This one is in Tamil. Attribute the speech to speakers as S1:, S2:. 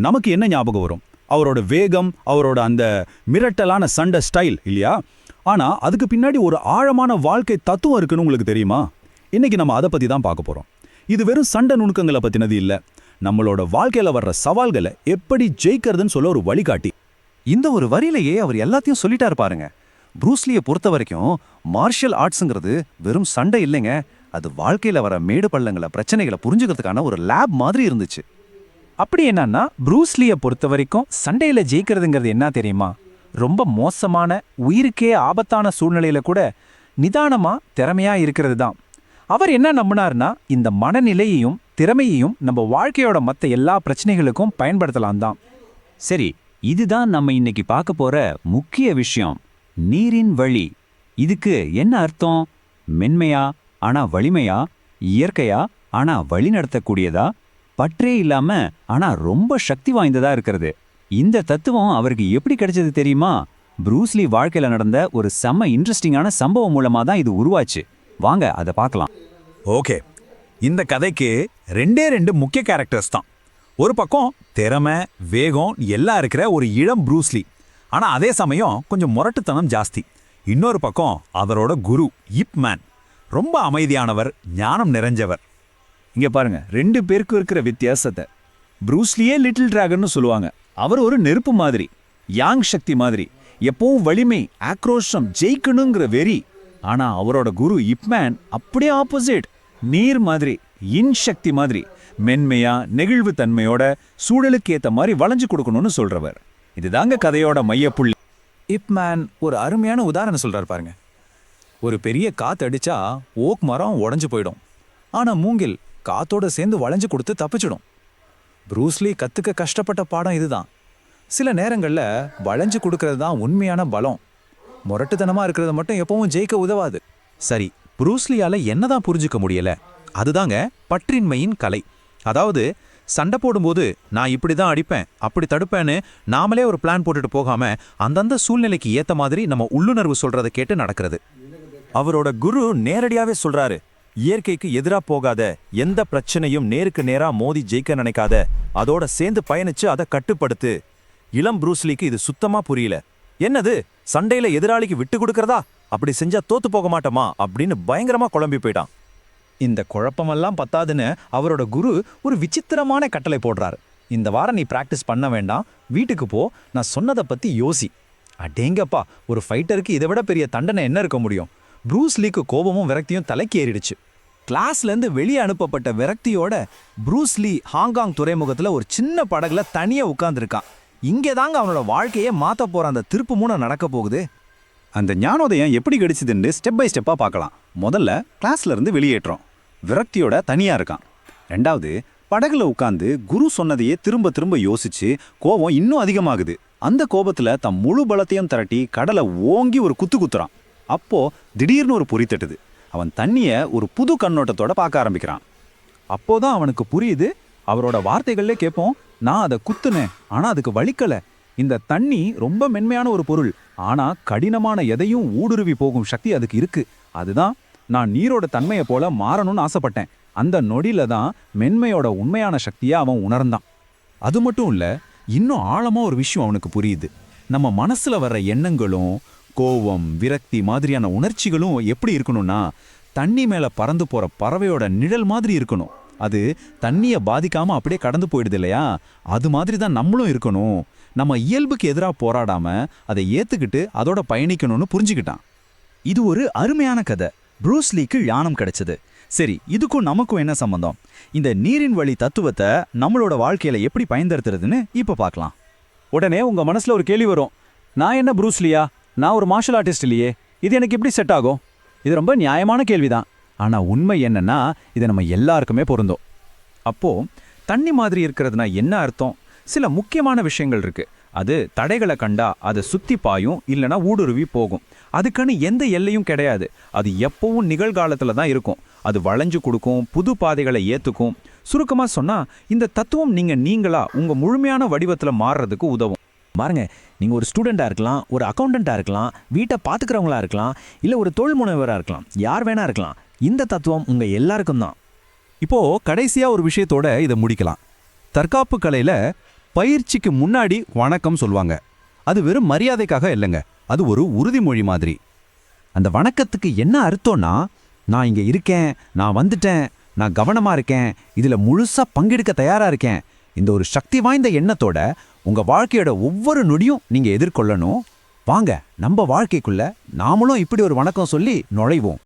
S1: நமக்கு என்ன ஞாபகம் வரும்? அவரோட வேகம், அவரோட அந்த மிரட்டலான சண்டை ஸ்டைல் இல்லையா? ஆனா அதுக்கு பின்னாடி ஒரு ஆழமான வாழ்க்கை தத்துவம் இருக்குன்னு உங்களுக்கு தெரியுமா? இன்னைக்கு நம்ம அதை பத்தி தான் பார்க்க போறோம். இது வெறும் சண்டை நுணுக்கங்களை பத்தினது இல்ல, நம்மளோட வாழ்க்கையில வர்ற சவால்களை எப்படி ஜெயிக்கிறதுன்னு சொல்ல ஒரு வழிகாட்டி.
S2: இந்த ஒரு வரியிலேயே அவர் எல்லாத்தையும் சொல்லிட்டாரு பாருங்க. ப்ரூஸ்லியை பொறுத்த வரைக்கும் மார்ஷியல் ஆர்ட்ஸுங்கிறது வெறும் சண்டை இல்லைங்க, அது வாழ்க்கையில வர மேடு பள்ளங்களை பிரச்சனைகளை புரிஞ்சுக்கிறதுக்கான ஒரு லேப் மாதிரி இருந்துச்சு.
S3: அப்படி என்னன்னா, ப்ரூஸ்லியை பொறுத்த வரைக்கும் சண்டையில ஜெயிக்கிறதுங்கிறது என்ன தெரியுமா? ரொம்ப மோசமான, உயிருக்கே ஆபத்தான சூழ்நிலையில கூட நிதானமா திறமையா இருக்கிறது தான். அவர் என்ன நம்பினார்னா, இந்த மனநிலையையும் திறமையையும் நம்ம வாழ்க்கையோட மற்ற எல்லா பிரச்சனைகளுக்கும் பயன்படுத்தலாம் தான்.
S4: சரி, இதுதான் நம்ம இன்னைக்கு பார்க்க போற முக்கிய விஷயம், நீரின் வழி. இதுக்கு என்ன அர்த்தம்? மென்மையா ஆனா வலிமையா? இயற்கையா ஆனா வழி நடத்தக்கூடியதா? பற்றே இல்லாம ஆனா ரொம்ப சக்தி வாய்ந்ததா இருக்கிறது. இந்த தத்துவம் அவருக்கு எப்படி கிடைச்சது தெரியுமா? ப்ரூஸ்லி வாழ்க்கையில நடந்த ஒரு செம்ம இன்ட்ரெஸ்டிங்கான சம்பவம் மூலமா தான் இது உருவாச்சு. வாங்க அதை பார்க்கலாம்.
S1: ஓகே, இந்த கதைக்கு ரெண்டு முக்கிய கேரக்டர்ஸ் தான். ஒரு பக்கம் திறமை, வேகம் எல்லாம் இருக்கிற ஒரு இளம் ப்ரூஸ்லி, ஆனா அதே சமயம் கொஞ்சம் முரட்டுத்தனம் ஜாஸ்தி. இன்னொரு பக்கம் அவரோட குரு இப் மேன், ரொம்ப அமைதியானவர், ஞானம் நிறைஞ்சவர்.
S3: இங்க பாருங்க, ரெண்டு பேருக்கும் இருக்கிற வித்தியாசத்தை. ப்ரூஸ்லியே லிட்டில் டிராகன்னு சொல்லுவாங்க. அவர் ஒரு நெருப்பு மாதிரி, யாங் சக்தி மாதிரி, எப்பவும் வலிமை, ஆக்ரோஷம், ஜெயிக்கணுங்கிற வெறி. ஆனா அவரோட குரு இப்மேன் அப்படியே ஆப்போசிட், நீர் மாதிரி, இன் சக்தி மாதிரி, மென்மையா நெகிழ்வு தன்மையோட சூழலுக்கு ஏத்த மாதிரி வளைஞ்சு கொடுக்கணும்னு சொல்றவர். இதுதாங்க கதையோட மையப்புள்ளி. இப்மேன் ஒரு அருமையான உதாரணம் சொல்றாரு பாருங்க. ஒரு பெரிய காத்து அடிச்சா ஓக் மரம் உடஞ்சு போயிடும், ஆனா மூங்கில் காத்தோட சேர்ந்து வளைஞ்சு கொடுத்து தப்பிச்சிடும். ப்ரூஸ்லி கத்துக்க கஷ்டப்பட்ட பாடம் இதுதான். சில நேரங்கள்ல வளைஞ்சு கொடுக்கறது தான் உண்மையான பலம். முரட்டுத்தனமா இருக்கிறது மட்டும் எப்பவும் ஜெயிக்க உதவாது.
S2: சரி, ப்ரூஸ்லியால என்னதான் புரிஞ்சுக்க முடியல? அதுதாங்க பற்றின்மையின் கலை. அதாவது சண்டை போடும்போது நான் இப்படி தான் அடிப்பேன், அப்படி தடுப்பேன்னு நாமளே ஒரு பிளான் போட்டுட்டு போகாம அந்தந்த சூழ்நிலைக்கு ஏத்த மாதிரி நம்ம உள்ளுணர்வு சொல்றதை கேட்டு நடக்கிறது.
S5: அவரோட குரு நேரடியாவே சொல்றாரு, இயற்கைக்கு எதிரா போகாத, எந்த பிரச்சனையும் நேருக்கு நேரா மோதி ஜெயிக்க நினைக்காத, அதோட சேர்ந்து பயணிச்சு அதை கட்டுப்படுத்து. இளம் ப்ரூஸ்லிக்கு இது சுத்தமா புரியல. என்னது, சண்டையில எதிராளிக்கு விட்டு கொடுக்கறதா? அப்படி செஞ்சா தோத்து போக மாட்டோமா அப்படின்னு பயங்கரமா குழம்பி போயிட்டான்.
S3: இந்த குழப்பமெல்லாம் பத்தாதுன்னு அவரோட குரு ஒரு விசித்திரமான கட்டளை போடுறாரு. இந்த வாரம் நீ பிராக்டிஸ் பண்ண வேண்டாம், வீட்டுக்கு போ, நான் சொன்னதை பத்தி யோசி. அடேங்கப்பா, ஒரு ஃபைட்டருக்கு இதை விட பெரிய தண்டனை என்ன இருக்க முடியும்? ப்ரூஸ்லிக்கு கோபமும் விரக்தியும் தலைக்கு ஏறிடுச்சு. கிளாஸ்லேருந்து வெளியே அனுப்பப்பட்ட விரக்தியோட ப்ரூஸ்லி ஹாங்காங் துறைமுகத்தில் ஒரு சின்ன படகுல தனியாக உட்கார்ந்துருக்கான். இங்கே தாங்க அவனோட வாழ்க்கையே மாற்ற போகிற அந்த திருப்பு மூணை நடக்க போகுது.
S1: அந்த ஞானோதயம் எப்படி கிடைச்சதுன்னு ஸ்டெப் பை ஸ்டெப்பா பார்க்கலாம். முதல்ல கிளாஸ்ல இருந்து வெளியேற்றோம், விரக்தியோட தனியா இருக்கான். ரெண்டாவது, படகுல உட்காந்து குரு சொன்னதையே திரும்ப திரும்ப யோசிச்சு கோபம் இன்னும் அதிகமாகுது. அந்த கோபத்துல தன் முழு பலத்தையும் திரட்டி கடலை ஓங்கி ஒரு குத்து குத்துறான். அப்போ திடீர்னு ஒரு பொறி தட்டுது. அவன் தண்ணிய ஒரு புது கண்ணோட்டத்தோட பார்க்க ஆரம்பிக்கிறான்.
S3: அப்போதான் அவனுக்கு புரியுது. அவரோட வார்த்தைகள்லே கேட்போம், நான் அதை குத்துனேன், ஆனா அதுக்கு வலிக்கல. இந்த தண்ணி ரொம்ப மென்மையான ஒரு பொருள், ஆனா கடினமான எதையும் ஊடுருவி போகும் சக்தி அதுக்கு இருக்கு. அதுதான் நான் நீரோட தன்மையை போல மாறணும்னு ஆசைப்பட்டேன். அந்த நொடியில தான் மென்மையோட உண்மையான சக்தியை அவன் உணர்ந்தான். அது மட்டும் இல்ல, இன்னும் ஆழமா ஒரு விஷயம் அவனுக்கு புரியுது. நம்ம மனசுல வர்ற எண்ணங்களும் கோவம், விரக்தி மாதிரியான உணர்ச்சிகளும் எப்படி இருக்கணும்னா, தண்ணி மேல பறந்து போற பறவையோட நிழல் மாதிரி இருக்கணும். அது தண்ணியை பாதிக்காம அப்படியே கடந்து போயிடுது இல்லையா? அது மாதிரி தான் நம்மளும் இருக்கணும். நம்ம இயல்புக்கு எதிராக போராடாம அதை ஏத்துக்கிட்டு அதோட பயணிக்கணும்னு புரிஞ்சுக்கிட்டான்.
S6: இது ஒரு அருமையான கதை. ப்ரூஸ்லிக்கு ஞானம் கிடைச்சது. சரி, இதுக்கும் நமக்கும் என்ன சம்பந்தம்? இந்த நீரின் வழி தத்துவத்தை நம்மளோட வாழ்க்கையில எப்படி பயன்படுத்துறதுன்னு இப்ப பார்க்கலாம்.
S3: உடனே உங்க மனசுல ஒரு கேள்வி வரும், நான் என்ன ப்ரூஸ்லியா? நான் ஒரு மார்ஷல் ஆர்டிஸ்ட் இல்லையே, இது எனக்கு எப்படி செட் ஆகும்? இது ரொம்ப நியாயமான கேள்விதான். ஆனா உண்மை என்னன்னா, இது நம்ம எல்லாருக்குமே பொருந்தும். அப்போ தண்ணி மாதிரி இருக்கிறதுனா என்ன அர்த்தம்? சில முக்கியமான விஷயங்கள் இருக்கு. அது தடைகளை கண்டா அதை சுத்தி பாயும், இல்லைனா ஊடுருவி போகும். அதுக்குன்னு எந்த எல்லையும் கிடையாது. அது எப்பவும் நிகழ்காலத்துல தான் இருக்கும். அது வளைஞ்சு கொடுக்கும், புது பாதைகளை ஏத்துக்கும். சுருக்கமா சொன்னா, இந்த தத்துவம் நீங்களா உங்க முழுமையான வடிவத்துல மாறுறதுக்கு உதவும்.
S7: பாருங்க, நீங்கள் ஒரு ஸ்டூடெண்ட்டாக இருக்கலாம், ஒரு அக்கௌண்டண்ட்டாக இருக்கலாம், வீட்டை பார்த்துக்கிறவங்களா இருக்கலாம், இல்லை ஒரு தொழில் முனைவராக இருக்கலாம், யார் வேணா இருக்கலாம். இந்த தத்துவம் உங்கள் எல்லாருக்கும் தான்.
S2: இப்போ கடைசியா ஒரு விஷயத்தோட இதை முடிக்கலாம். தற்காப்பு கலையில பயிற்சிக்கு முன்னாடி வணக்கம் சொல்வாங்க. அது வெறும் மரியாதைக்காக இல்லைங்க, அது ஒரு உறுதிமொழி மாதிரி.
S4: அந்த வணக்கத்துக்கு என்ன அர்த்தம்னா, நான் இங்க இருக்கேன், நான் வந்துட்டேன், நான் கவனமா இருக்கேன், இதுல முழுசா பங்கெடுக்க தயாரா இருக்கேன். இந்த ஒரு சக்தி வாய்ந்த எண்ணத்தோட உங்க வாழ்க்கையோட ஒவ்வொரு நொடியும் நீங்க எதிர்கொள்ளணும். வாங்க நம்ம வாழ்க்கைக்குள்ள நாமளும் இப்படி ஒரு வணக்கம் சொல்லி நுழைவோம்.